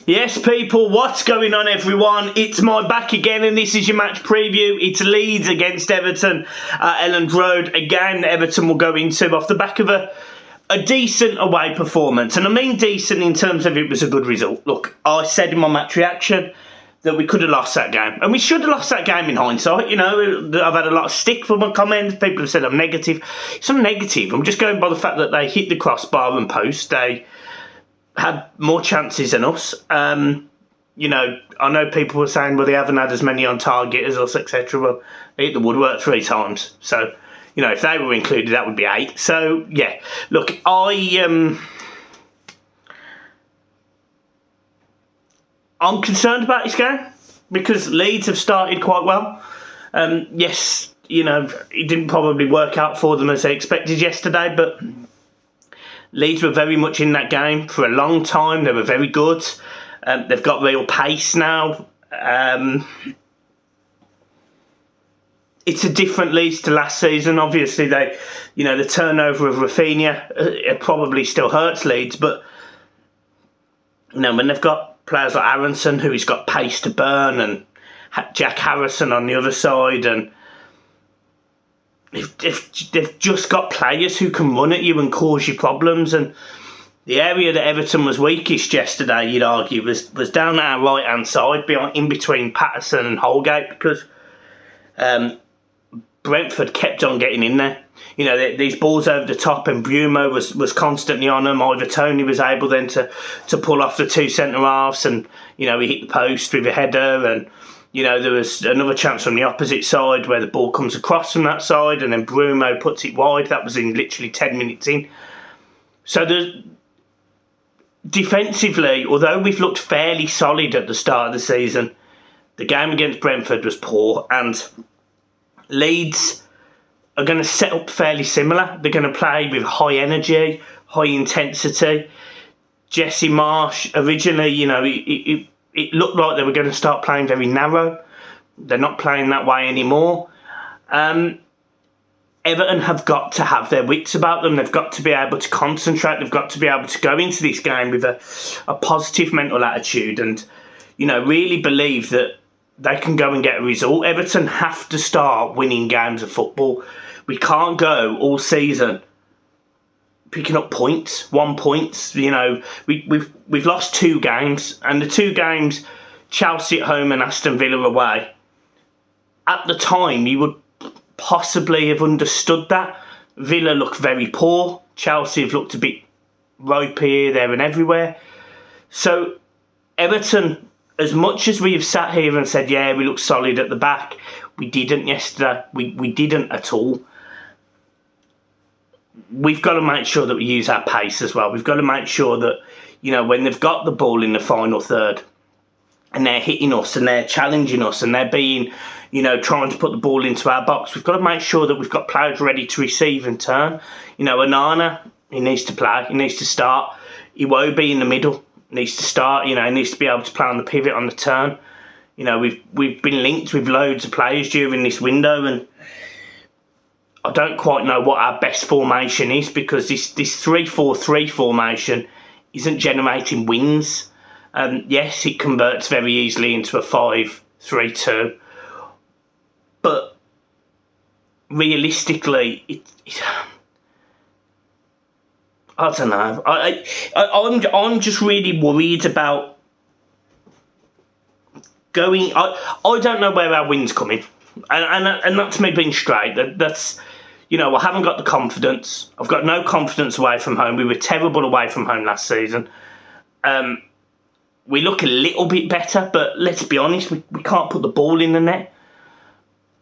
Yes, people, what's going on, everyone? It's my back again, and this is your match preview. It's Leeds against Everton at Elland Road. Again, Everton will go into off the back of a decent away performance. And I mean decent in terms of it was a good result. Look, I said in my match reaction that we could have lost that game. And we should have lost that game in hindsight. You know, I've had a lot of stick for my comments. People have said I'm negative. It's not negative. I'm just going by the fact that they hit the crossbar and post. They had more chances than us. You know, I know people were saying, well, they haven't had as many on target as us, etc. Well, they hit the woodwork 3 times. So, you know, if they were included, that would be 8. So, yeah. Look, I'm concerned about this game because Leeds have started quite well. Yes, you know, it didn't probably work out for them as they expected yesterday, but Leeds were very much in that game for a long time. They were very good. They've got real pace now. It's a different Leeds to last season. Obviously, the turnover of Rafinha, it probably still hurts Leeds. But you know, when they've got players like Aronson, who's got pace to burn, and Jack Harrison on the other side, and they've just got players who can run at you and cause you problems. And the area that Everton was weakest yesterday, you'd argue, was down our right-hand side, in between Patterson and Holgate, because Brentford kept on getting in there. You know, these balls over the top, and Bruno was constantly on them. Either Tony was able then to pull off the 2 centre-halves, and, you know, he hit the post with a header, and you know, there was another chance from the opposite side where the ball comes across from that side and then Bruno puts it wide. That was in literally 10 minutes in. So defensively, although we've looked fairly solid at the start of the season, the game against Brentford was poor, and Leeds are going to set up fairly similar. They're going to play with high energy, high intensity. Jesse Marsch, originally, you know, it looked like they were going to start playing very narrow. They're not playing that way anymore. Everton have got to have their wits about them. They've got to be able to concentrate. They've got to be able to go into this game with a positive mental attitude and, you know, really believe that they can go and get a result. Everton have to start winning games of football. We can't go all season picking up points, 1 point. You know, we've lost 2 games, and the 2 games, Chelsea at home and Aston Villa away. At the time, you would possibly have understood that. Villa looked very poor. Chelsea have looked a bit ropey here, there, and everywhere. So Everton, as much as we have sat here and said, yeah, we look solid at the back, we didn't yesterday. We didn't at all. We've got to make sure that we use our pace as well. We've got to make sure that, you know, when they've got the ball in the final third and they're hitting us and they're challenging us and they're being, you know, trying to put the ball into our box, we've got to make sure that we've got players ready to receive and turn. You know, Onana, he needs to play. He needs to start. He won't be in the middle. He needs to start. You know, he needs to be able to play on the pivot, on the turn. You know, we've been linked with loads of players during this window, and I don't quite know what our best formation is, because this 3-4-3 formation isn't generating wins. Yes, it converts very easily into a 5-3-2, but realistically, I don't know. I'm just really worried about going. I don't know where our win's coming, and that's me being straight. That's. You know, I haven't got the confidence. I've got no confidence away from home. We were terrible away from home last season. We look a little bit better, but let's be honest, we can't put the ball in the net.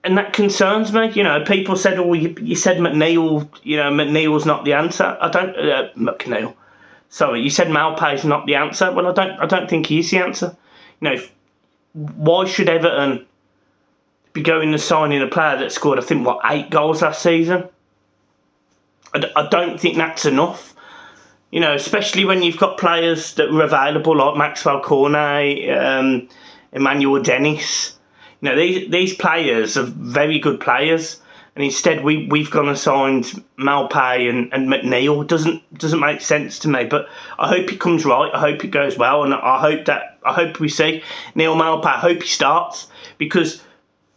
And that concerns me. You know, people said, oh, you said McNeil, you know, McNeil's not the answer. McNeil. Sorry, you said Malpay's not the answer. Well, I don't think he's the answer. You know, why should Everton be going to signing a player that scored, I think, 8 goals last season? I don't think that's enough. You know, especially when you've got players that were available like Maxwell Cornet, Emmanuel Dennis. You know, these players are very good players, and instead we've gone and signed Malpay and McNeil. Doesn't make sense to me. But I hope it comes right. I hope it goes well, and I hope we see Neil Malpay. I hope he starts, because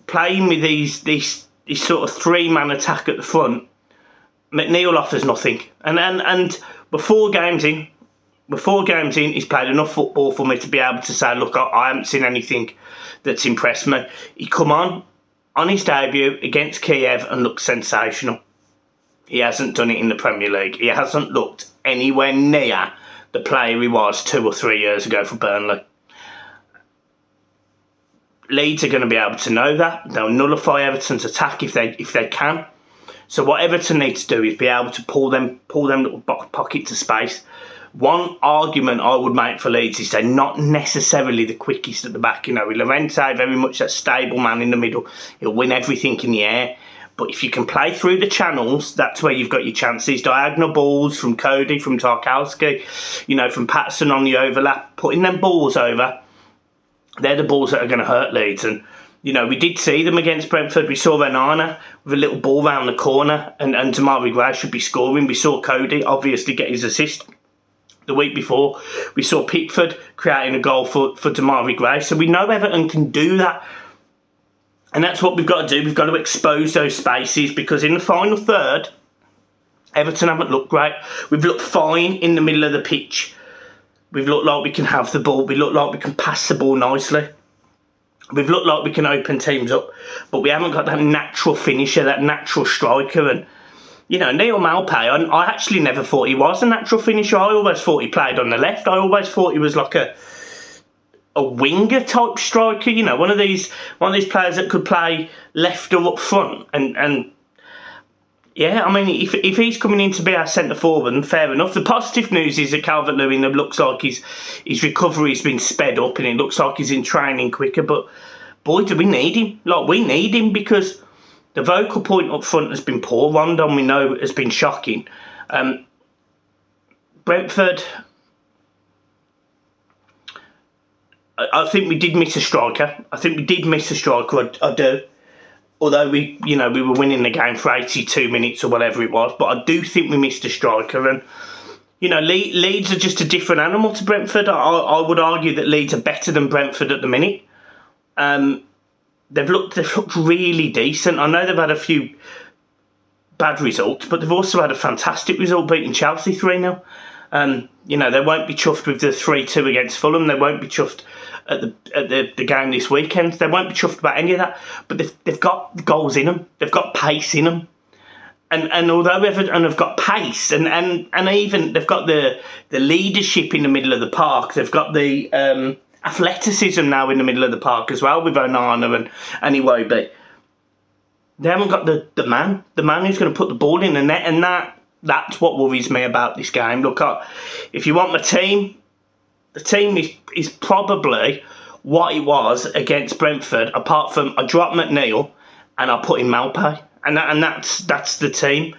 playing with these sort of 3-man attack at the front, McNeil offers nothing. And before games in, he's played enough football for me to be able to say, look, I haven't seen anything that's impressed me. He come on his debut against Kiev and looked sensational. He hasn't done it in the Premier League. He hasn't looked anywhere near the player he was 2 or 3 years ago for Burnley. Leeds are going to be able to know that. They'll nullify Everton's attack if they can. So what Everton needs to do is be able to pull them little pockets of space. One argument I would make for Leeds is they're not necessarily the quickest at the back. With Llorente very much that stable man in the middle. He'll win everything in the air. But if you can play through the channels, that's where you've got your chances. Diagonal balls from Cody, from Tarkowski, from Patterson on the overlap. Putting them balls over, they're the balls that are going to hurt Leeds. And we did see them against Brentford. We saw Renana with a little ball round the corner, and Demarai Gray should be scoring. We saw Cody obviously get his assist the week before. We saw Pickford creating a goal for Demarai Gray. So we know Everton can do that. And that's what we've got to do. We've got to expose those spaces, because in the final third, Everton haven't looked great. We've looked fine in the middle of the pitch. We've looked like we can have the ball. We look like we can pass the ball nicely. We've looked like we can open teams up, but we haven't got that natural finisher, that natural striker. And, Neil Malpay, I actually never thought he was a natural finisher. I always thought he played on the left. I always thought he was like a winger type striker, one of these players that could play left or up front. And yeah, I mean, if he's coming in to be our centre forward, then fair enough. The positive news is that Calvert-Lewin looks like his recovery's been sped up, and it looks like he's in training quicker. But boy, do we need him! We need him, because the vocal point up front has been poor. Rondon, we know, has been shocking. Brentford, I think we did miss a striker. I do. Although we were winning the game for 82 minutes or whatever it was, but I do think we missed a striker. And Leeds are just a different animal to Brentford. I would argue that Leeds are better than Brentford at the minute. They've looked really decent. I know they've had a few bad results, but they've also had a fantastic result, beating Chelsea 3-0. They won't be chuffed with the 3-2 against Fulham. They won't be chuffed at the game this weekend. They won't be chuffed about any of that. But they've got goals in them. They've got pace in them. And although Everton have got pace, and even they've got the leadership in the middle of the park, they've got the athleticism now in the middle of the park as well, with Onana and Iwobi. They haven't got the man who's going to put the ball in the net, and that's what worries me about this game. Look, if you want my team, the team is probably what it was against Brentford, apart from I dropped McNeil and I put in Malpay, and that's the team.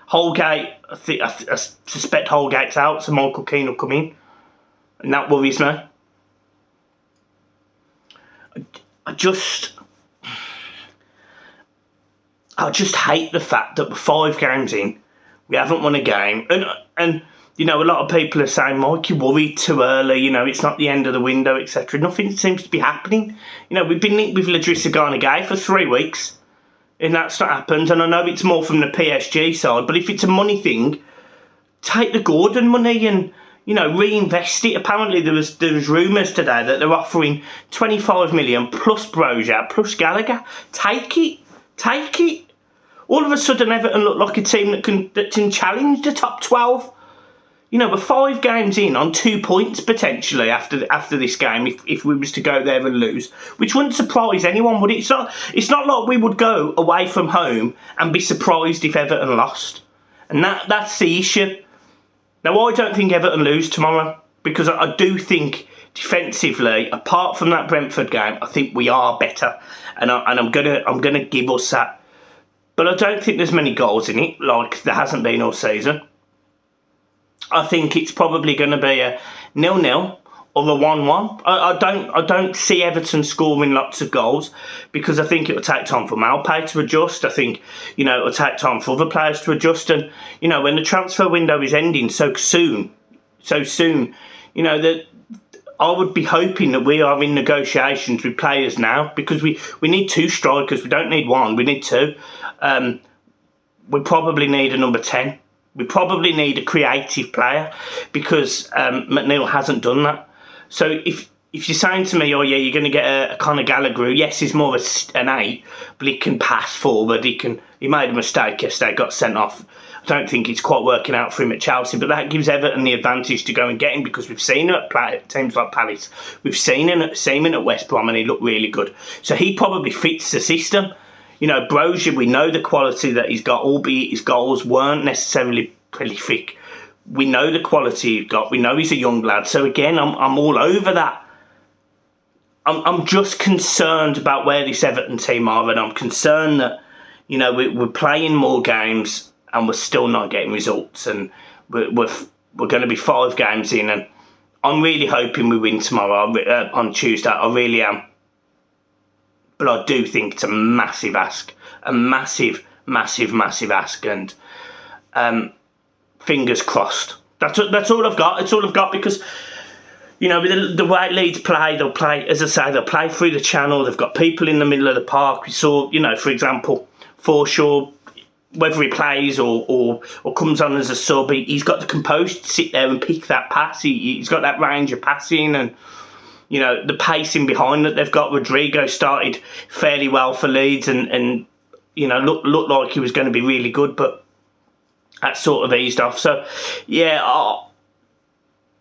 Holgate, I suspect Holgate's out, so Michael Keane will come in, and that worries me. I just hate the fact that we're 5 games in, we haven't won a game, and a lot of people are saying, Mike, you're worried too early, it's not the end of the window, etc. Nothing seems to be happening. We've been linked with Ladrissa Gana for 3 weeks, and that's not happened. And I know it's more from the PSG side, but if it's a money thing, take the Gordon money and reinvest it. Apparently there was rumours today that they're offering 25 million plus Broja plus Gallagher. Take it. All of a sudden Everton look like a team that can challenge the top 12. We're 5 games in on 2 points potentially after this game if we was to go there and lose, which wouldn't surprise anyone, would it? It's not like we would go away from home and be surprised if Everton lost. And that's the issue. Now, I don't think Everton lose tomorrow, because I do think defensively, apart from that Brentford game, I think we are better, and I'm gonna give us that. But I don't think there's many goals in it, like there hasn't been all season. I think it's probably going to be a 0-0 or a 1-1. I don't see Everton scoring lots of goals because I think it will take time for Malpay to adjust. I think, it will take time for other players to adjust. And, when the transfer window is ending so soon, that I would be hoping that we are in negotiations with players now, because we need 2 strikers. We don't need 1, we need 2. We probably need a number 10. We probably need a creative player, because McNeil hasn't done that. So if you're saying to me, oh yeah, you're going to get a Conor Gallagher, yes, he's more of an 8, but he can pass forward. He made a mistake yesterday, got sent off. I don't think it's quite working out for him at Chelsea, but that gives Everton the advantage to go and get him, because we've seen him at teams like Palace. We've seen him at West Brom, and he looked really good. So he probably fits the system. Brozier, we know the quality that he's got, albeit his goals weren't necessarily prolific. We know the quality he's got. We know he's a young lad. So again, I'm all over that. I'm just concerned about where this Everton team are, and I'm concerned that we're playing more games and we're still not getting results, and we're going to be 5 games in, and I'm really hoping we win tomorrow on Tuesday. I really am. But I do think it's a massive ask, a massive ask, and fingers crossed. That's all I've got. It's all I've got, because with the way Leeds play, they'll play, as I say, they'll play through the channel. They've got people in the middle of the park. We saw, for example, Forshaw, whether he plays or comes on as a sub, he's got the composure to sit there and pick that pass. He's got that range of passing, and the pacing behind that they've got. Rodrigo started fairly well for Leeds, and looked like he was going to be really good, but that sort of eased off. So yeah,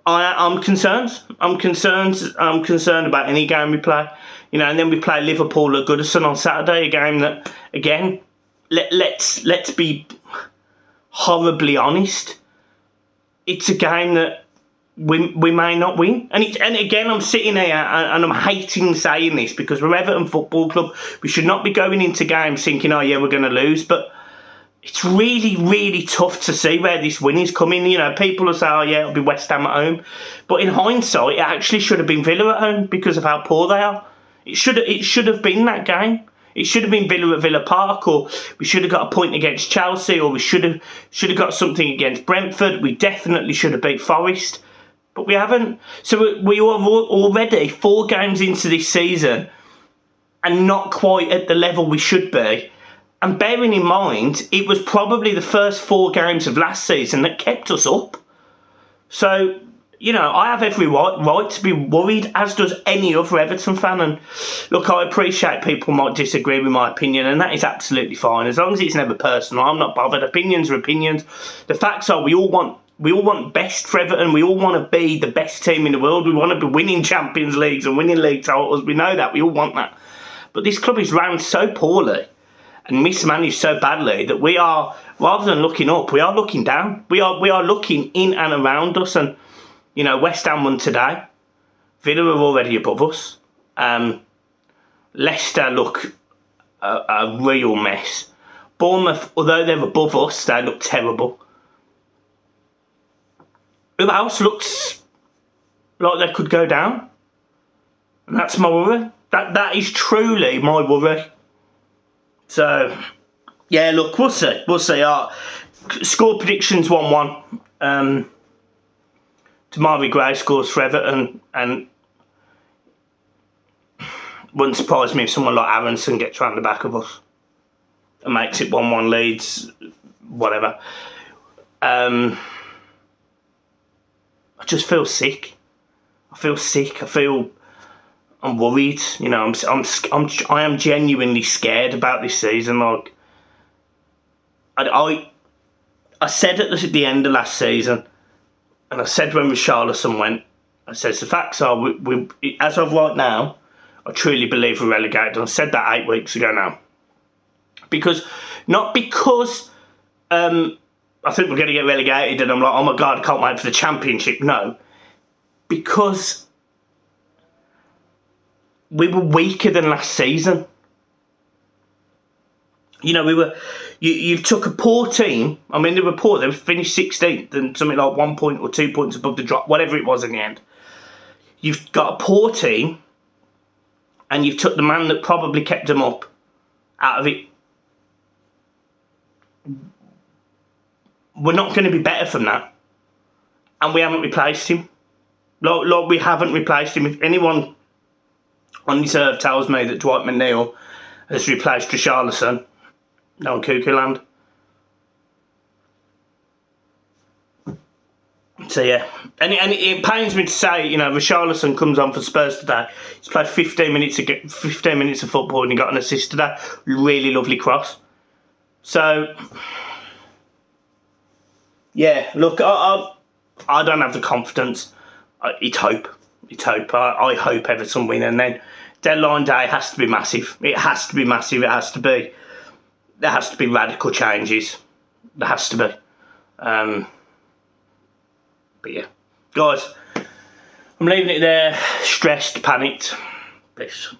I'm concerned. I'm concerned about any game we play. And then we play Liverpool at Goodison on Saturday, a game that, again, let's be horribly honest, it's a game that we may not win. And again, I'm sitting here and I'm hating saying this, because we're Everton Football Club. We should not be going into games thinking, oh yeah, we're going to lose. But it's really, really tough to see where this win is coming. People will say, oh yeah, it'll be West Ham at home. But in hindsight, it actually should have been Villa at home, because of how poor they are. It should have been that game. It should have been Villa at Villa Park, or we should have got a point against Chelsea, or we should have got something against Brentford. We definitely should have beat Forest, but we haven't. So we are already 4 games into this season and not quite at the level we should be. And bearing in mind, it was probably the first 4 games of last season that kept us up. So, I have every right to be worried, as does any other Everton fan. And look, I appreciate people might disagree with my opinion, and that is absolutely fine, as long as it's never personal. I'm not bothered. Opinions are opinions. The facts are, we all want best for Everton. We all want to be the best team in the world. We want to be winning Champions Leagues and winning league titles. We know that. We all want that. But this club is run so poorly and mismanaged so badly that we are, rather than looking up, we are looking down. We are looking in and around us. And West Ham won today. Villa are already above us. Leicester look a real mess. Bournemouth, although they're above us, they look terrible. Who else looks like they could go down? And that's my worry. That is truly my worry. So, yeah, look, we'll see. Score predictions 1-1. Tamari Gray scores for Everton, and wouldn't surprise me if someone like Aronson gets round the back of us and makes it 1-1 Leeds, whatever. I just feel sick. I'm worried. I am genuinely scared about this season. Like, I said at the end of last season, and I said when Richarlison went, I said the facts are, we as of right now, I truly believe we're relegated. And I said that 8 weeks ago now. Not because I think we're going to get relegated and I'm like, oh my God, I can't wait for the Championship. No, because we were weaker than last season. You took a poor team. I mean, they were poor. They finished 16th and something like 1 point or 2 points above the drop, whatever it was in the end. You've got a poor team, and you've took the man that probably kept them up out of it. We're not going to be better from that, and we haven't replaced him. Like we haven't replaced him. If anyone on this earth tells me that Dwight McNeil has replaced Richarlison, no cuckoo land. So yeah, and it pains me to say, you know, Richarlison comes on for Spurs today. He's played 15 minutes of football, and he got an assist today. Really lovely cross. So yeah, look, I don't have the confidence. It's hope. I hope Everton win, and then deadline day has to be massive. It has to be massive. There has to be radical changes. There has to be. But yeah, guys, I'm leaving it there. Stressed, panicked. Peace.